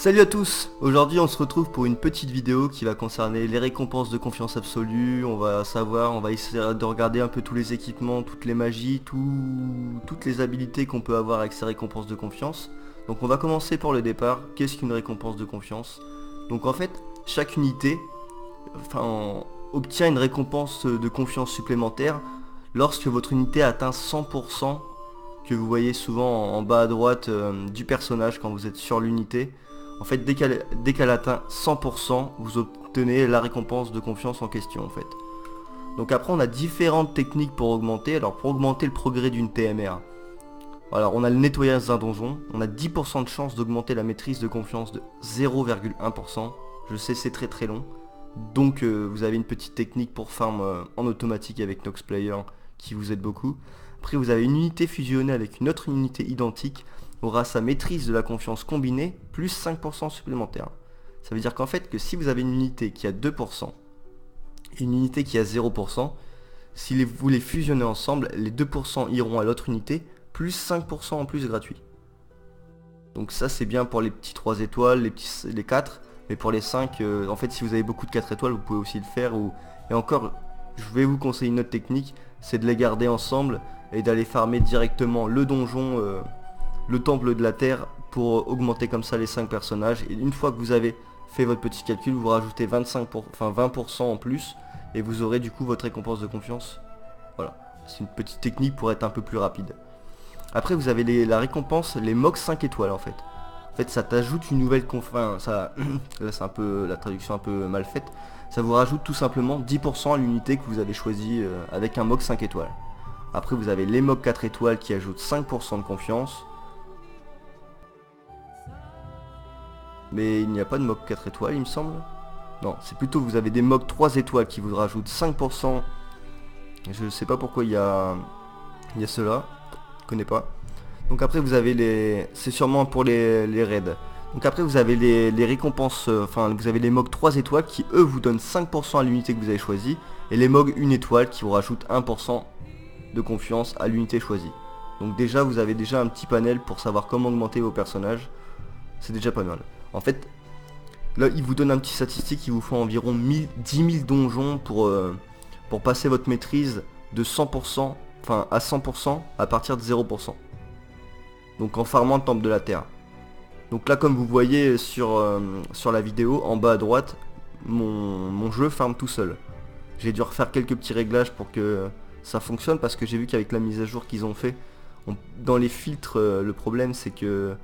Salut à tous. Aujourd'hui on se retrouve pour une petite vidéo qui va concerner les récompenses de confiance absolue. On va essayer de regarder un peu tous les équipements, toutes les magies, toutes les habilités qu'on peut avoir avec ces récompenses de confiance. Donc on va commencer pour le départ. Qu'est-ce qu'une récompense de confiance? Donc en fait, chaque unité obtient une récompense de confiance supplémentaire lorsque votre unité atteint 100%, que vous voyez souvent en bas à droite du personnage quand vous êtes sur l'unité. En fait, dès qu'elle atteint 100%, vous obtenez la récompense de confiance en question en fait. Donc après, on a différentes techniques pour augmenter. Alors pour augmenter le progrès d'une TMR, alors on a le nettoyage d'un donjon. On a 10% de chance d'augmenter la maîtrise de confiance de 0,1%. Je sais, c'est très très long. Donc vous avez une petite technique pour farm en automatique avec Nox Player qui vous aide beaucoup. Après, vous avez une unité fusionnée avec une autre unité identique aura sa maîtrise de la confiance combinée plus 5% supplémentaire. Ça veut dire qu'en fait que si vous avez une unité qui a 2% et une unité qui a 0%, si vous les fusionnez ensemble, les 2% iront à l'autre unité plus 5% en plus gratuit. Donc ça c'est bien pour les petits 3 étoiles, les 4, mais pour les 5, en fait si vous avez beaucoup de 4 étoiles vous pouvez aussi le faire. Et encore, je vais vous conseiller une autre technique, c'est de les garder ensemble et d'aller farmer directement le donjon, le temple de la terre, pour augmenter comme ça les 5 personnages. Et une fois que vous avez fait votre petit calcul, vous rajoutez 20% en plus et vous aurez du coup votre récompense de confiance. Voilà, c'est une petite technique pour être un peu plus rapide. Après vous avez la récompense, les MOX 5 étoiles en fait. En fait ça t'ajoute une nouvelle confiance, là c'est un peu la traduction un peu mal faite. Ça vous rajoute tout simplement 10% à l'unité que vous avez choisi avec un MOX 5 étoiles. Après vous avez les MOG 4 étoiles qui ajoutent 5% de confiance. Mais il n'y a pas de MOG 4 étoiles il me semble. Non, c'est plutôt vous avez des MOG 3 étoiles qui vous rajoutent 5%. Je sais pas pourquoi il y a cela. Je connais pas. Donc après vous avez les... C'est sûrement pour les raids. Donc après vous avez les récompenses, vous avez les MOG 3 étoiles qui eux vous donnent 5% à l'unité que vous avez choisie. Et les MOG 1 étoile qui vous rajoutent 1% de confiance à l'unité choisie. Donc déjà vous avez déjà un petit panel pour savoir comment augmenter vos personnages. C'est déjà pas mal. En fait, là il vous donne un petit statistique, il vous faut environ 10 000 donjons pour passer votre maîtrise de 100%, à 100% à partir de 0%. Donc en farmant le temple de la terre. Donc là comme vous voyez sur la vidéo, en bas à droite, mon jeu farme tout seul. J'ai dû refaire quelques petits réglages pour que ça fonctionne, parce que j'ai vu qu'avec la mise à jour qu'ils ont fait, dans les filtres, le problème c'est que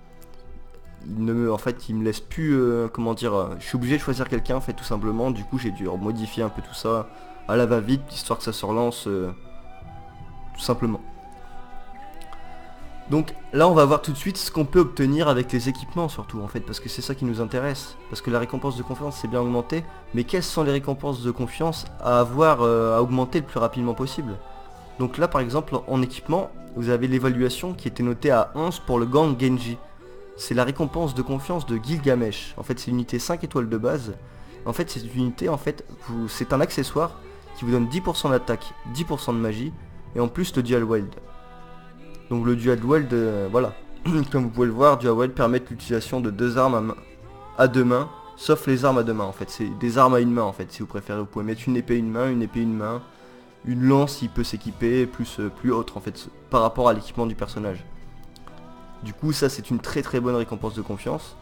il me laisse plus, comment dire, je suis obligé de choisir quelqu'un en fait tout simplement. Du coup j'ai dû modifier un peu tout ça à la va-vite, histoire que ça se relance tout simplement. Donc là on va voir tout de suite ce qu'on peut obtenir avec les équipements surtout en fait, parce que c'est ça qui nous intéresse. Parce que la récompense de confiance c'est bien augmenté, mais quelles sont les récompenses de confiance à avoir, à augmenter le plus rapidement possible? Donc là par exemple en équipement, vous avez l'évaluation qui était notée à 11 pour le gant Genji. C'est la récompense de confiance de Gilgamesh. En fait c'est une unité 5 étoiles de base. En fait cette unité, en fait, c'est un accessoire qui vous donne 10% d'attaque, 10% de magie, et en plus le Dual Wield. Donc le Dual Wield, voilà. Comme vous pouvez le voir, Dual Wield permet l'utilisation de 2 armes à 2 mains, sauf les armes à 2 mains en fait. C'est des armes à une main en fait, si vous préférez. Vous pouvez mettre une épée une main, une main. Une lance il peut s'équiper, plus autre en fait, par rapport à l'équipement du personnage. Du coup ça c'est une très très bonne récompense de confiance.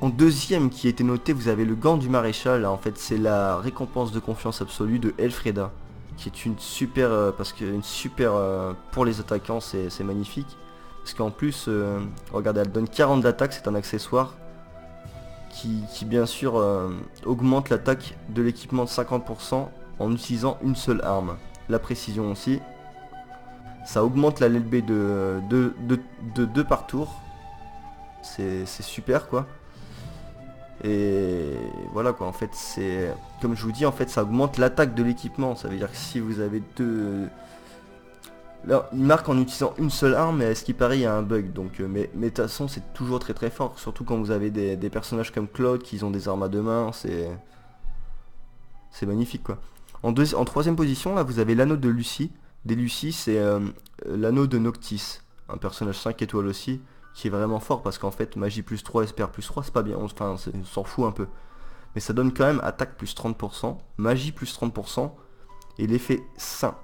En deuxième qui a été noté, vous avez le gant du maréchal. Là, en fait c'est la récompense de confiance absolue de Elfreda, qui est une super, pour les attaquants c'est magnifique. Parce qu'en plus, regardez, elle donne 40 d'attaque, c'est un accessoire qui bien sûr augmente l'attaque de l'équipement de 50% en utilisant une seule arme. La précision aussi. Ça augmente la LB de 2 par tour. C'est super quoi. Et voilà quoi, en fait c'est... Comme je vous dis, en fait ça augmente l'attaque de l'équipement. Ça veut dire que si vous avez deux... Là, il marque en utilisant une seule arme, mais à ce qui paraît il y a un bug. Donc, mais de toute façon c'est toujours très très fort. Surtout quand vous avez des personnages comme Claude qui ont des armes à 2 mains. C'est magnifique quoi. En troisième position, là vous avez l'anneau de Lucie. Des Lucie, c'est l'anneau de Noctis, un personnage 5 étoiles aussi, qui est vraiment fort parce qu'en fait magie plus 3, espère plus 3 c'est pas bien, enfin on s'en fout un peu. Mais ça donne quand même attaque plus 30%, magie plus 30% et l'effet sain.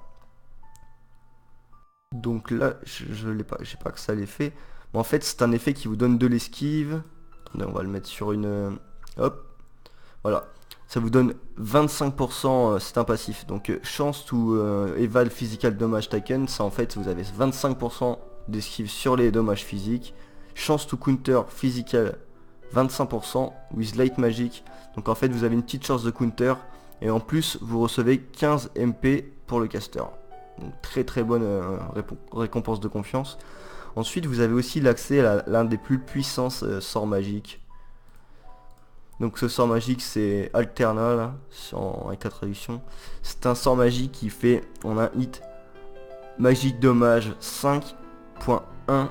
Donc là je l'ai pas, j'ai pas que ça l'effet. Mais en fait c'est un effet qui vous donne de l'esquive. Attendez, on va le mettre sur une... Hop. Voilà. Ça vous donne 25%, c'est un passif. Donc chance to eval physical damage taken, ça en fait vous avez 25% d'esquive sur les dommages physiques. Chance to counter physical 25% with light magic. Donc en fait vous avez une petite chance de counter et en plus vous recevez 15 MP pour le caster. Donc très très bonne récompense de confiance. Ensuite vous avez aussi l'accès à l'un des plus puissants sorts magiques. Donc ce sort magique c'est Alterna là, avec la traduction. C'est un sort magique qui fait en un hit magique dommage 5.1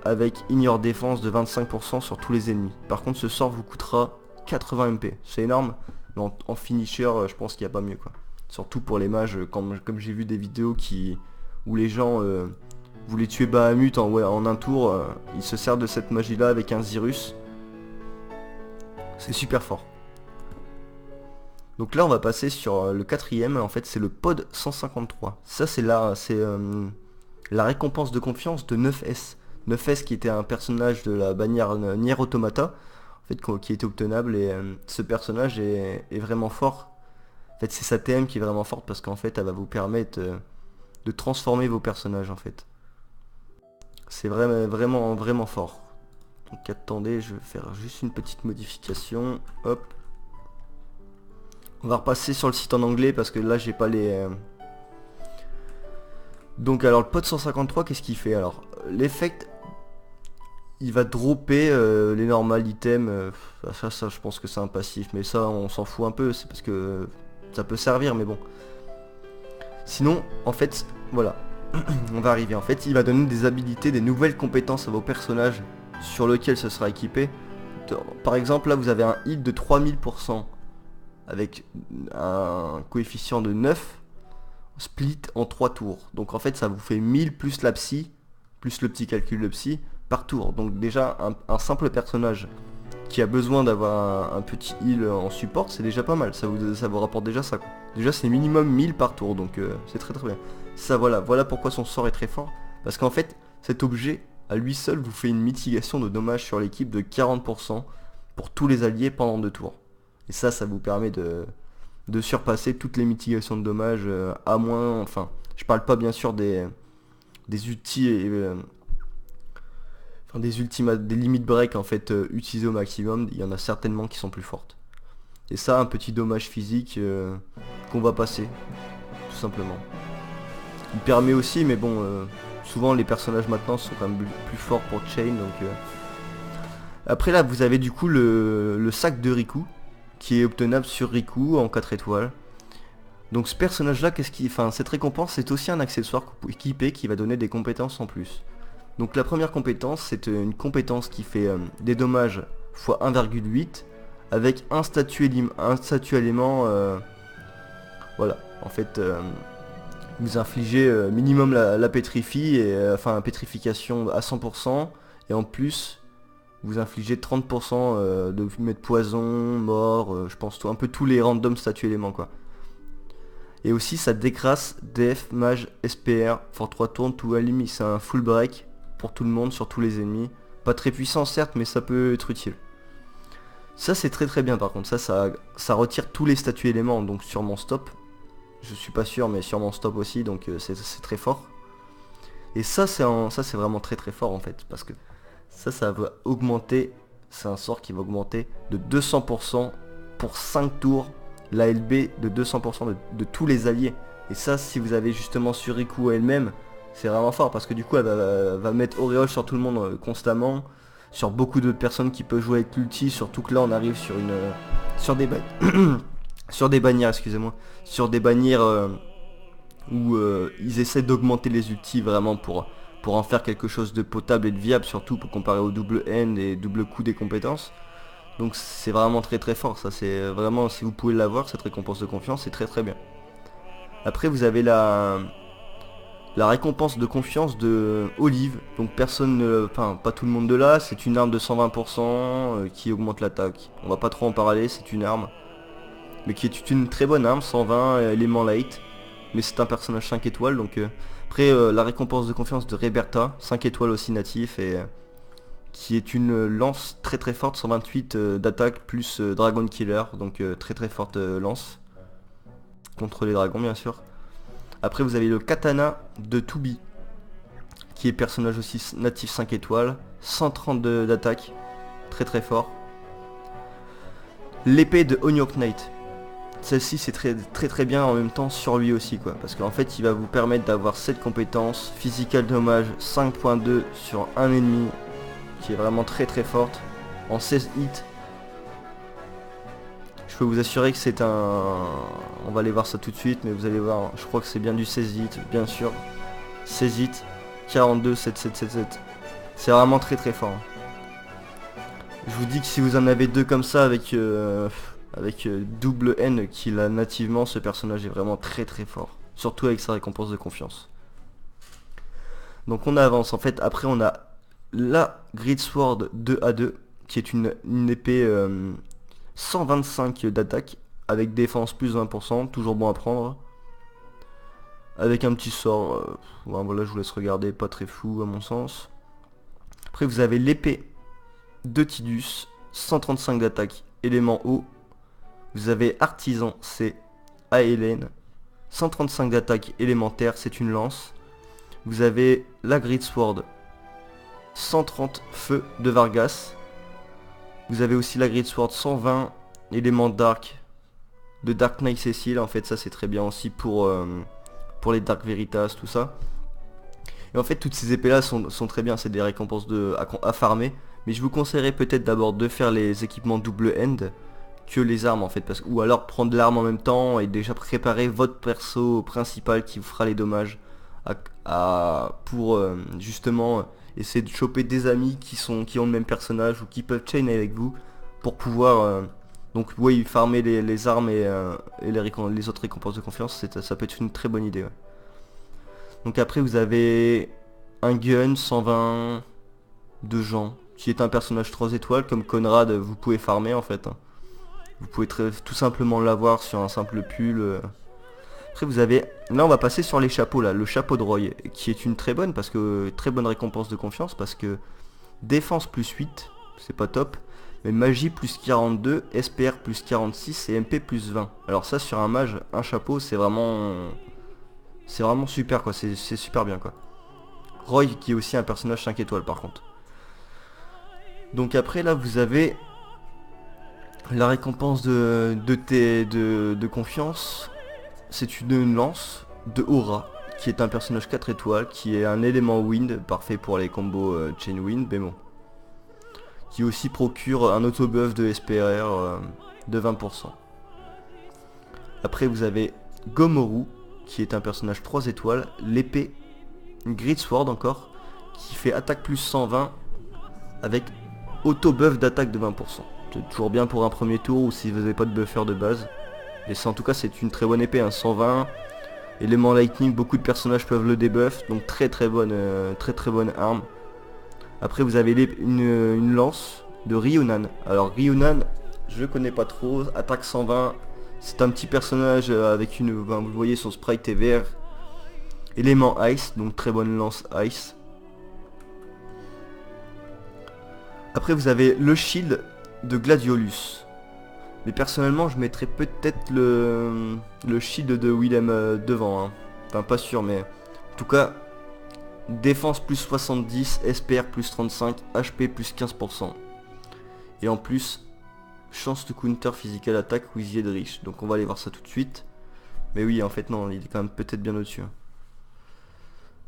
avec ignore défense de 25% sur tous les ennemis. Par contre ce sort vous coûtera 80 MP. C'est énorme, mais en finisher je pense qu'il n'y a pas mieux quoi. Surtout pour les mages, comme j'ai vu des vidéos où les gens voulaient tuer Bahamut en un tour, ils se servent de cette magie là avec un Zirus. C'est super fort. Donc là on va passer sur le quatrième, en fait c'est le pod 153. Ça c'est la récompense de confiance de 9S. 9S qui était un personnage de la bannière Nier Automata, en fait qui était obtenable et ce personnage est vraiment fort. En fait c'est sa TM qui est vraiment forte parce qu'en fait elle va vous permettre de transformer vos personnages en fait. C'est vraiment fort. Donc attendez, je vais faire juste une petite modification. Hop. On va repasser sur le site en anglais parce que là j'ai pas les... Donc alors le pod 153 qu'est-ce qu'il fait? Alors l'effect il va dropper les normal items. Ça je pense que c'est un passif, mais ça on s'en fout un peu, c'est parce que ça peut servir mais bon. Sinon en fait voilà. On va arriver, en fait il va donner des habilités, des nouvelles compétences à vos personnages sur lequel ce sera équipé. Par exemple là vous avez un hit de 3000% avec un coefficient de 9 split en 3 tours. Donc en fait ça vous fait 1000 plus la psy, plus le petit calcul de psy par tour. Donc déjà un simple personnage qui a besoin d'avoir un petit heal en support, c'est déjà pas mal, ça vous rapporte déjà ça quoi. Déjà c'est minimum 1000 par tour, donc c'est très bien. Ça voilà pourquoi son sort est très fort, parce qu'en fait cet objet à lui seul vous fait une mitigation de dommages sur l'équipe de 40% pour tous les alliés pendant 2 tours. Et ça vous permet de surpasser toutes les mitigations de dommages à moins, enfin je parle pas bien sûr des ultis et des limites break en fait utilisées au maximum, il y en a certainement qui sont plus fortes. Et ça un petit dommage physique qu'on va passer, tout simplement. Il permet aussi, mais bon, souvent les personnages maintenant sont quand même plus forts pour Chain, donc... Après là vous avez du coup le sac de Riku, qui est obtenable sur Riku en 4 étoiles. Donc ce personnage là, cette récompense c'est aussi un accessoire équipé qui va donner des compétences en plus. Donc la première compétence c'est une compétence qui fait des dommages x 1,8 avec un statut élément, voilà, en fait vous infligez minimum la pétrifie, et enfin pétrification à 100%, et en plus vous infligez 30% de fumée de poison, mort, je pense un peu tous les random statuts éléments quoi. Et aussi ça décrasse DF, mage, SPR, for 3 tours, tout alimi, c'est un full break pour tout le monde, sur tous les ennemis. Pas très puissant certes, mais ça peut être utile. Ça c'est très bien par contre, ça retire tous les statuts éléments, donc sur mon stop. Je suis pas sûr, mais sur mon stop aussi, donc c'est très fort. Et ça c'est vraiment très fort en fait, parce que ça va augmenter, c'est un sort qui va augmenter de 200% pour 5 tours l'ALB de 200% de tous les alliés. Et ça si vous avez justement sur Riku elle-même, c'est vraiment fort, parce que du coup elle va mettre auréole sur tout le monde constamment, sur beaucoup d'autres personnes qui peuvent jouer avec l'ulti, surtout que là on arrive sur sur des bannières, excusez-moi, sur des bannières où ils essaient d'augmenter les ultis vraiment pour en faire quelque chose de potable et de viable, surtout pour comparer au double N et double coup des compétences. Donc c'est vraiment très fort, ça c'est vraiment, si vous pouvez l'avoir cette récompense de confiance, c'est très bien. Après vous avez la récompense de confiance de Olive. Donc personne, enfin pas tout le monde de là, c'est une arme de 120% qui augmente l'attaque. On va pas trop en parler, c'est une arme. Mais qui est une très bonne arme, 120 éléments light. Mais c'est un personnage 5 étoiles, donc après la récompense de confiance de Reberta, 5 étoiles aussi natif, et qui est une lance très très forte, 128 d'attaque plus Dragon Killer, donc très très forte lance. Contre les dragons bien sûr. Après vous avez le katana de Tubi, qui est personnage aussi natif 5 étoiles, 130 d'attaque, très très fort. L'épée de Onyok Knight. Celle-ci c'est très bien en même temps sur lui aussi quoi. Parce qu'en fait il va vous permettre d'avoir cette compétence. Physical dommage 5.2 sur un ennemi. Qui est vraiment très très forte. En 16 hits. Je peux vous assurer que c'est un... On va aller voir ça tout de suite. Mais vous allez voir. Je crois que c'est bien du 16 hits. Bien sûr. 16 hits. 42, 7, 7, 7, 7. C'est vraiment très très fort. Je vous dis que si vous en avez deux comme ça avec double N qu'il a nativement, ce personnage est vraiment très très fort. Surtout avec sa récompense de confiance. Donc on avance. En fait, après on a la Great Sword 2A2 qui est une épée 125 d'attaque avec défense plus 20%. Toujours bon à prendre. Avec un petit sort. Voilà, je vous laisse regarder. Pas très fou à mon sens. Après vous avez l'épée de Tidus. 135 d'attaque. Élément eau. Vous avez Artisan, c'est Aelen, 135 d'attaque élémentaire, c'est une lance. Vous avez la Great Sword, 130 feu de Vargas. Vous avez aussi la Great Sword 120 élément dark de Dark Knight Cecil. En fait ça c'est très bien aussi pour les Dark Veritas, tout ça. Et en fait toutes ces épées là sont très bien, c'est des récompenses à farmer. Mais je vous conseillerais peut-être d'abord de faire les équipements double end que les armes en fait, ou alors prendre l'arme en même temps et déjà préparer votre perso principal qui vous fera les dommages pour justement essayer de choper des amis qui ont le même personnage ou qui peuvent chain avec vous pour pouvoir donc oui farmer les armes et les autres récompenses de confiance. Ça peut être une très bonne idée ouais. Donc après vous avez un gun 120 de Jean qui est un personnage 3 étoiles comme Conrad, vous pouvez farmer en fait. Vous pouvez tout simplement l'avoir sur un simple pull. Après vous avez... Là on va passer sur les chapeaux là. Le chapeau de Roy qui est une très bonne récompense de confiance parce que défense plus 8, c'est pas top. Mais magie plus 42, SPR plus 46 et MP plus 20. Alors ça sur un mage, un chapeau c'est vraiment... C'est vraiment super quoi, c'est super bien quoi. Roy qui est aussi un personnage 5 étoiles par contre. Donc après là vous avez... La récompense de confiance, c'est une lance de Aura, qui est un personnage 4 étoiles, qui est un élément wind, parfait pour les combos chain wind, mais bon. Qui aussi procure un auto-buff de SPR de 20%. Après vous avez Gomoru, qui est un personnage 3 étoiles, l'épée, une Great Sword encore, qui fait attaque plus 120, avec auto-buff d'attaque de 20%. C'est toujours bien pour un premier tour ou si vous n'avez pas de buffer de base. Et en tout cas c'est une très bonne épée, hein, 120. Élément lightning, beaucoup de personnages peuvent le debuff. Donc très bonne arme. Après vous avez une lance de Ryunan. Alors Ryunan, je connais pas trop. Attaque 120. C'est un petit personnage avec une... Ben, vous voyez son sprite est vert. Élément ice, donc très bonne lance ice. Après vous avez le shield de Gladiolus. Mais personnellement je mettrais peut-être le shield de Willem devant hein. Enfin pas sûr mais en tout cas défense plus 70, SPR plus 35, HP plus 15%. Et en plus chance de counter physical attack with Yedrich. Donc on va aller voir ça tout de suite. Mais oui en fait non il est quand même peut-être bien au-dessus hein.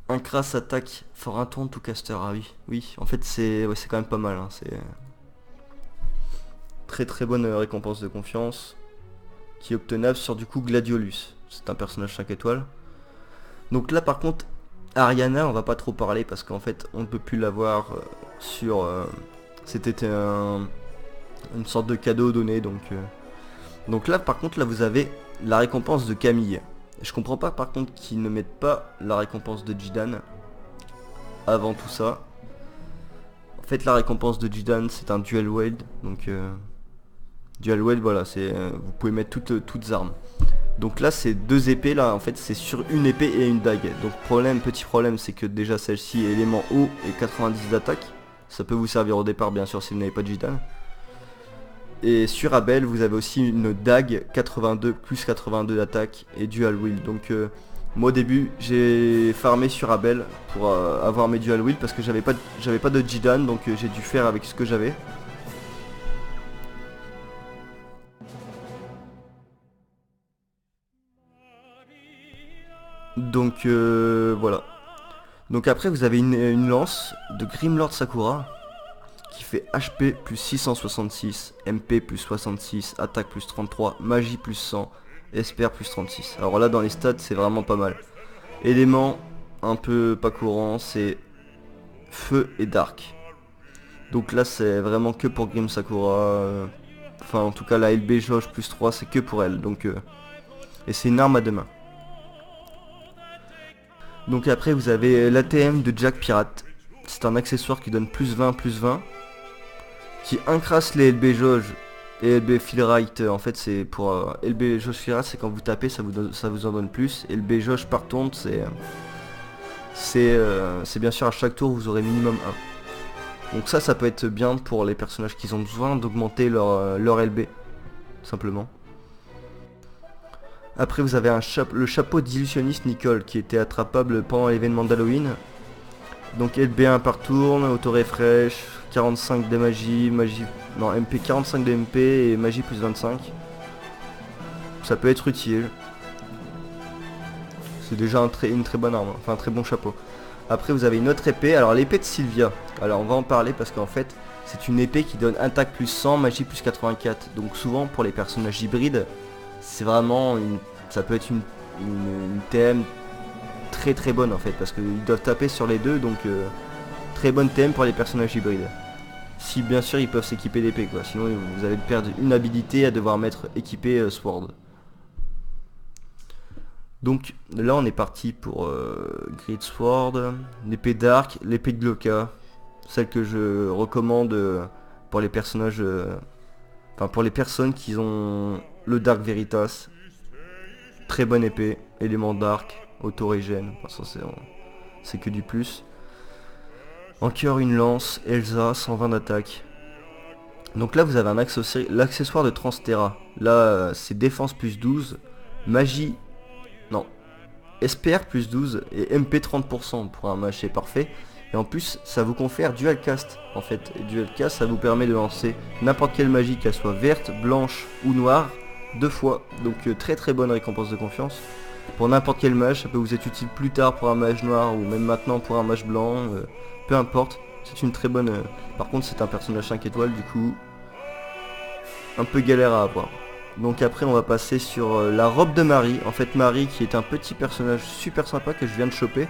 Un crasse attaque for un tour to caster. Ah oui en fait c'est quand même pas mal hein. C'est très bonne récompense de confiance qui est obtenable sur du coup Gladiolus. C'est un personnage 5 étoiles. Donc là par contre Ariana on va pas trop parler parce qu'en fait on ne peut plus l'avoir sur... C'était une sorte de cadeau donné donc là par contre là vous avez la récompense de Camille. Je comprends pas par contre qu'ils ne mettent pas la récompense de Jidan avant tout ça. En fait la récompense de Jidan c'est un dual wield, donc dual wield voilà, c'est vous pouvez mettre toutes armes. Donc là c'est deux épées, là en fait c'est sur une épée et une dague. Donc petit problème c'est que déjà celle-ci élément haut et 90 d'attaque. Ça peut vous servir au départ bien sûr si vous n'avez pas de Jidan. Et sur Abel vous avez aussi une dague 82 plus 82 d'attaque et dual wield. Donc moi au début j'ai farmé sur Abel pour avoir mes dual wield parce que j'avais pas de Jidan, donc j'ai dû faire avec ce que j'avais. Donc voilà. Donc après vous avez une lance de Grimlord Sakura qui fait HP plus 666, MP plus 66, attaque plus 33, magie plus 100, esper plus 36. Alors là dans les stats c'est vraiment pas mal. Élément un peu pas courant, c'est feu et dark. Donc là c'est vraiment que pour Grim Sakura. Enfin en tout cas la LB jauge plus 3 c'est que pour elle. Donc et c'est une arme à deux mains. Donc après vous avez l'ATM de Jack Pirate. C'est un accessoire qui donne plus 20 plus 20. Qui incrasse les LB jauge et LB Fillrite. En fait c'est pour LB jauge Fillrite c'est quand vous tapez ça vous en donne plus. Et LB jauge par tourne c'est bien sûr à chaque tour vous aurez minimum 1. Donc ça peut être bien pour les personnages qui ont besoin d'augmenter leur LB. Simplement. Après vous avez le chapeau d'illusionniste Nicole qui était attrapable pendant l'événement d'Halloween. Donc LB1 par tourne, auto-refresh, 45 de magie, non MP 45 de MP et magie plus 25. Ça peut être utile. C'est déjà une très bonne arme, enfin un très bon chapeau. Après vous avez une autre épée, alors l'épée de Sylvia. Alors on va en parler parce qu'en fait c'est une épée qui donne attaque plus 100, magie plus 84. Donc souvent pour les personnages hybrides, c'est vraiment ça peut être une TM très bonne en fait parce qu'ils doivent taper sur les deux, donc très bonne TM pour les personnages hybrides. Si bien sûr ils peuvent s'équiper d'épée quoi, sinon vous allez perdre une habilité à devoir mettre équipé Sword. Donc là on est parti pour Great Sword, l'épée d'arc, l'épée de Glocka, celle que je recommande pour les personnages, enfin pour les personnes qui ont le Dark Veritas. Très bonne épée, élément d'arc, auto-régène, enfin, ça c'est que du plus. En cœur une lance, Elsa, 120 d'attaque. Donc là vous avez l'accessoire de Transterra. Là c'est défense plus 12, magie, non, esper plus 12 et MP 30% pour un match parfait. Et en plus ça vous confère dual cast en fait. Et dual cast ça vous permet de lancer n'importe quelle magie, qu'elle soit verte, blanche ou noire, 2 fois. Donc très bonne récompense de confiance. Pour n'importe quel mage, ça peut vous être utile plus tard pour un mage noir ou même maintenant pour un mage blanc, peu importe. C'est une très bonne... Par contre c'est un personnage 5 étoiles du coup un peu galère à avoir. Donc après on va passer sur la robe de Marie. En fait Marie qui est un petit personnage super sympa que je viens de choper.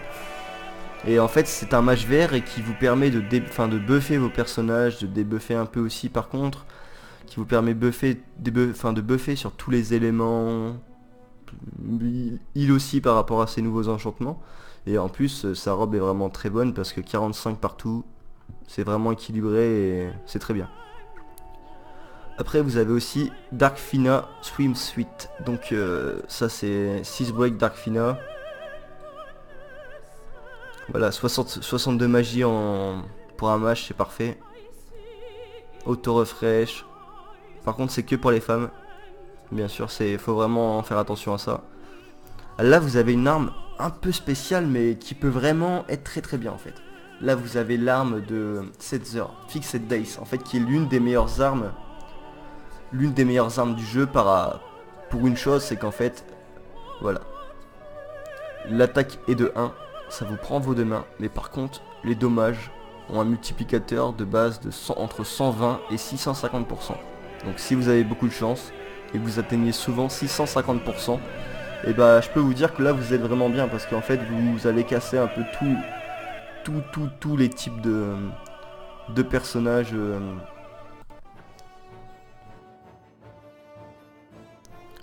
Et en fait c'est un mage vert et qui vous permet de buffer vos personnages, de débuffer un peu aussi par contre. Qui vous permet de buffer sur tous les éléments. Il aussi par rapport à ses nouveaux enchantements. Et en plus sa robe est vraiment très bonne parce que 45 partout. C'est vraiment équilibré et c'est très bien. Après vous avez aussi Darkfina Swim Suite. Donc ça c'est 6 break Darkfina. Voilà, 62 magie pour un mage, c'est parfait. Auto refresh. Par contre c'est que pour les femmes. Bien sûr, faut vraiment faire attention à ça. Là vous avez une arme un peu spéciale mais qui peut vraiment être très bien en fait. Là vous avez l'arme de Setzer, Fixed Dice, en fait qui est l'une des meilleures armes. L'une des meilleures armes du jeu pour une chose, c'est qu'en fait, voilà. L'attaque est de 1, ça vous prend vos deux mains, mais par contre, les dommages ont un multiplicateur de base de entre 120 et 650%. Donc si vous avez beaucoup de chance et que vous atteignez souvent 650%, et bah je peux vous dire que là vous êtes vraiment bien parce qu'en fait vous allez casser un peu tous les types de personnages.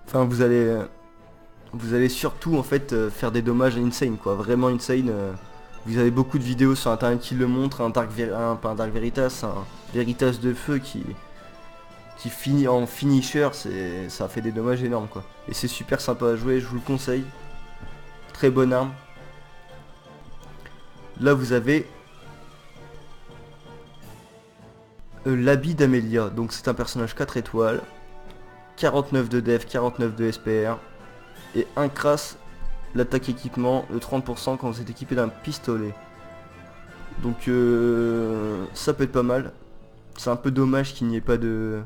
Enfin vous allez vous allez surtout en fait faire des dommages insane quoi, vraiment insane. Vous avez beaucoup de vidéos sur internet qui le montrent, pas un Dark Veritas, un Veritas de feu qui finit en finisher, ça fait des dommages énormes quoi. Et c'est super sympa à jouer, je vous le conseille. Très bonne arme. Là vous avez l'habit d'Amelia, donc c'est un personnage 4 étoiles, 49 de def, 49 de SPR, et un crasse l'attaque équipement de 30% quand vous êtes équipé d'un pistolet. Donc ça peut être pas mal. C'est un peu dommage qu'il n'y ait pas de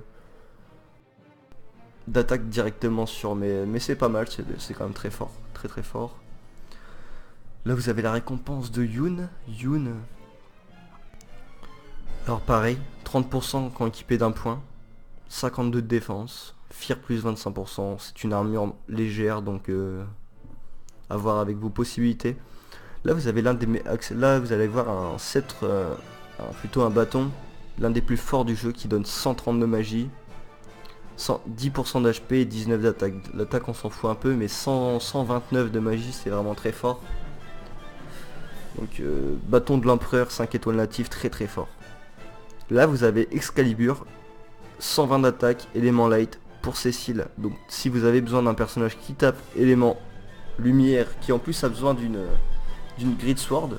d'attaque directement sur, mais c'est pas mal, c'est quand même très fort, très très fort. Là vous avez la récompense de Yoon. Alors pareil, 30% quand équipé d'un point, 52 de défense, Fear plus 25%, c'est une armure légère donc à voir avec vos possibilités. Là vous avez là vous allez voir un sceptre, plutôt un bâton, l'un des plus forts du jeu qui donne 130 de magie, 10% d'HP et 19 d'attaque. L'attaque on s'en fout un peu mais 129 de magie c'est vraiment très fort. Donc bâton de l'empereur 5 étoiles natif très très fort. Là vous avez Excalibur, 120 d'attaque, élément light pour Cécile. Donc si vous avez besoin d'un personnage qui tape élément lumière, qui en plus a besoin d'une Grid Sword,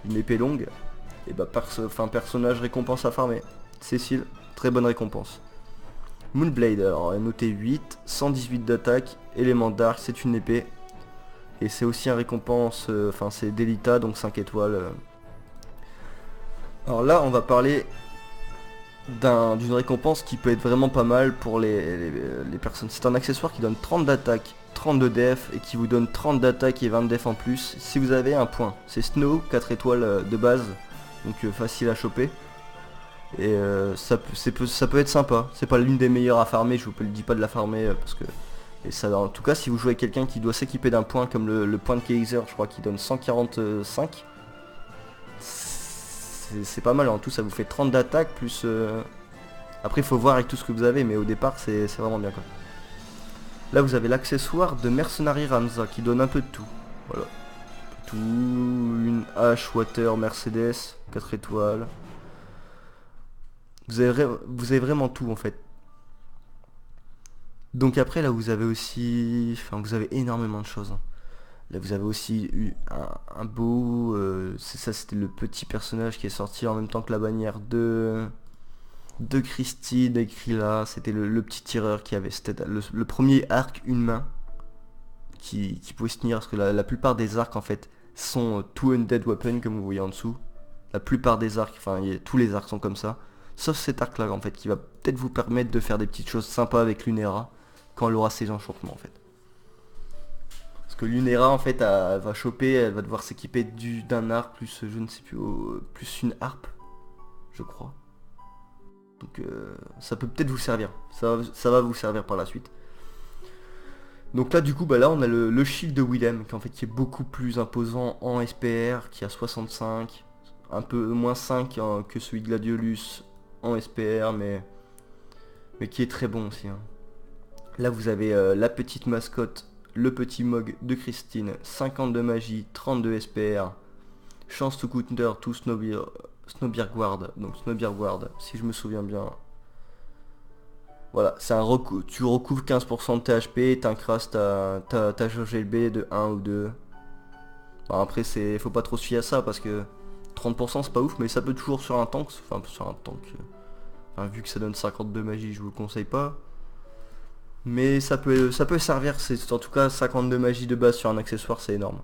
une épée longue, et bah personnage récompense à farmer. Cécile, très bonne récompense. Moonblade, alors noté 8, 118 d'attaque, élément dark, c'est une épée. Et c'est aussi un récompense, c'est Delita, donc 5 étoiles. Alors là on va parler d'une récompense qui peut être vraiment pas mal pour les personnes. C'est un accessoire qui donne 30 d'attaque, 30 de def et qui vous donne 30 d'attaque et 20 de def en plus si vous avez un point. C'est Snow, 4 étoiles de base, donc facile à choper. Et ça peut être sympa. C'est pas l'une des meilleures à farmer, je vous dis pas de la farmer parce que... Et ça, en tout cas si vous jouez avec quelqu'un qui doit s'équiper d'un point comme le point de Kaiser, je crois qui donne 145. C'est pas mal, en tout ça vous fait 30 d'attaque plus... Après il faut voir avec tout ce que vous avez, mais au départ c'est vraiment bien quoi. Là vous avez l'accessoire de Mercenary Ramza qui donne un peu de tout. Voilà. Tout, une hache, water, Mercedes, 4 étoiles. Vous avez vraiment tout en fait. Donc après là vous avez aussi... Enfin vous avez énormément de choses. Là vous avez aussi eu un beau... c'était le petit personnage qui est sorti en même temps que la bannière de Christine écrit là. C'était le petit tireur qui avait... C'était le premier arc une main qui pouvait se tenir. Parce que la plupart des arcs en fait sont two-handed weapon comme vous voyez en dessous. La plupart des arcs, tous les arcs sont comme ça. Sauf cet arc là en fait qui va peut-être vous permettre de faire des petites choses sympas avec Lunera quand elle aura ses enchantements en fait. Parce que Lunera en fait elle va choper, elle va devoir s'équiper d'un arc plus je ne sais plus, plus une harpe, je crois. Donc ça peut peut-être vous servir, ça va vous servir par la suite. Donc là du coup là on a le shield de Willem qui est beaucoup plus imposant en SPR, qui a 65, un peu moins 5 que celui de Gladiolus en SPR mais qui est très bon aussi hein. Là vous avez la petite mascotte, le petit Mog de Christine, 50 de magie, 30 de SPR, chance to counter to Snowbeard, donc Snowbeard si je me souviens bien. Voilà, c'est tu recouvres 15% de THP, t'incrasses ta jauge LB de 1 ou 2. Bon, après faut pas trop se fier à ça parce que 30% c'est pas ouf, mais ça peut toujours sur un tank, vu que ça donne 50 de magie je vous le conseille pas. Mais ça peut servir, c'est en tout cas 52 magie de base sur un accessoire, c'est énorme.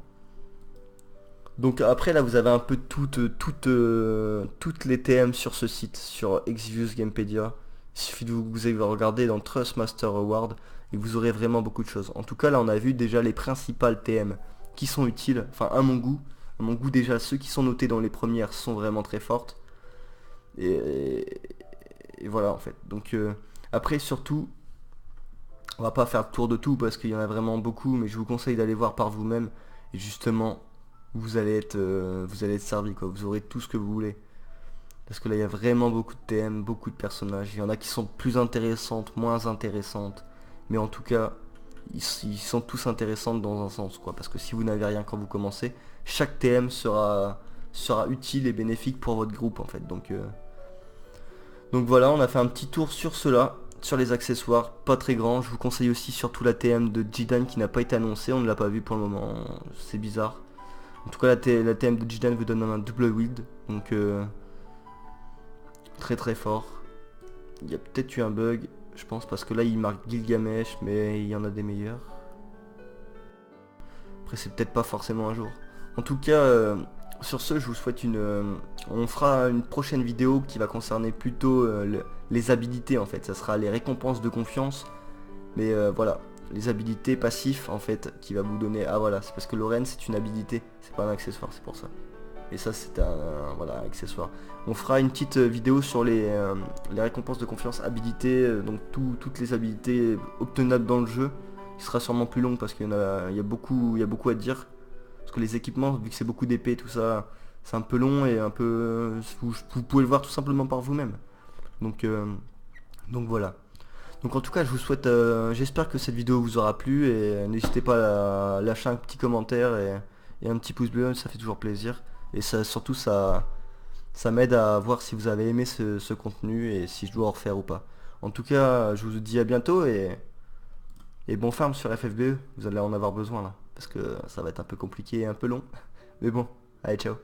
Donc après là vous avez un peu toutes les TM sur ce site, sur Exvius Gamepedia. Il suffit de vous allez regarder dans Trustmaster Award et vous aurez vraiment beaucoup de choses. En tout cas là on a vu déjà les principales TM qui sont utiles, enfin à mon goût. À mon goût déjà ceux qui sont notés dans les premières sont vraiment très fortes. Et voilà en fait. Donc après surtout... On va pas faire le tour de tout parce qu'il y en a vraiment beaucoup, mais je vous conseille d'aller voir par vous-même et justement vous allez être servi quoi, vous aurez tout ce que vous voulez. Parce que là il y a vraiment beaucoup de TM, beaucoup de personnages, il y en a qui sont plus intéressantes, moins intéressantes, mais en tout cas ils sont tous intéressants dans un sens, quoi. Parce que si vous n'avez rien quand vous commencez, chaque TM sera utile et bénéfique pour votre groupe, en fait. Donc voilà, on a fait un petit tour sur cela, sur les accessoires, pas très grand. Je vous conseille aussi surtout la TM de Jidan qui n'a pas été annoncée, on ne l'a pas vu pour le moment, c'est bizarre. En tout cas, la TM de Jidan vous donne un double wield, donc très très fort. Il y a peut-être eu un bug, je pense, parce que là il marque Gilgamesh, mais il y en a des meilleurs. Après, c'est peut-être pas forcément un jour. En tout cas, sur ce, je vous souhaite on fera une prochaine vidéo qui va concerner plutôt les habilités, en fait. Ça sera les récompenses de confiance. Mais voilà, les habilités passifs, en fait, qui va vous donner... Ah voilà, c'est parce que Lorraine, c'est une habilité, c'est pas un accessoire, c'est pour ça. Et ça, c'est voilà, un accessoire. On fera une petite vidéo sur les récompenses de confiance habilités, donc toutes les habilités obtenables dans le jeu. Qui sera sûrement plus long parce il y a beaucoup à dire. Parce que les équipements, vu que c'est beaucoup d'épées, tout ça, c'est un peu long et un peu... Vous pouvez le voir tout simplement par vous-même. Donc voilà. Donc en tout cas, je vous souhaite... j'espère que cette vidéo vous aura plu et n'hésitez pas à lâcher un petit commentaire et un petit pouce bleu, ça fait toujours plaisir. Et ça, surtout, ça m'aide à voir si vous avez aimé ce contenu et si je dois en refaire ou pas. En tout cas, je vous dis à bientôt et bon farm sur FFBE, vous allez en avoir besoin là, parce que ça va être un peu compliqué et un peu long. Mais bon, allez ciao.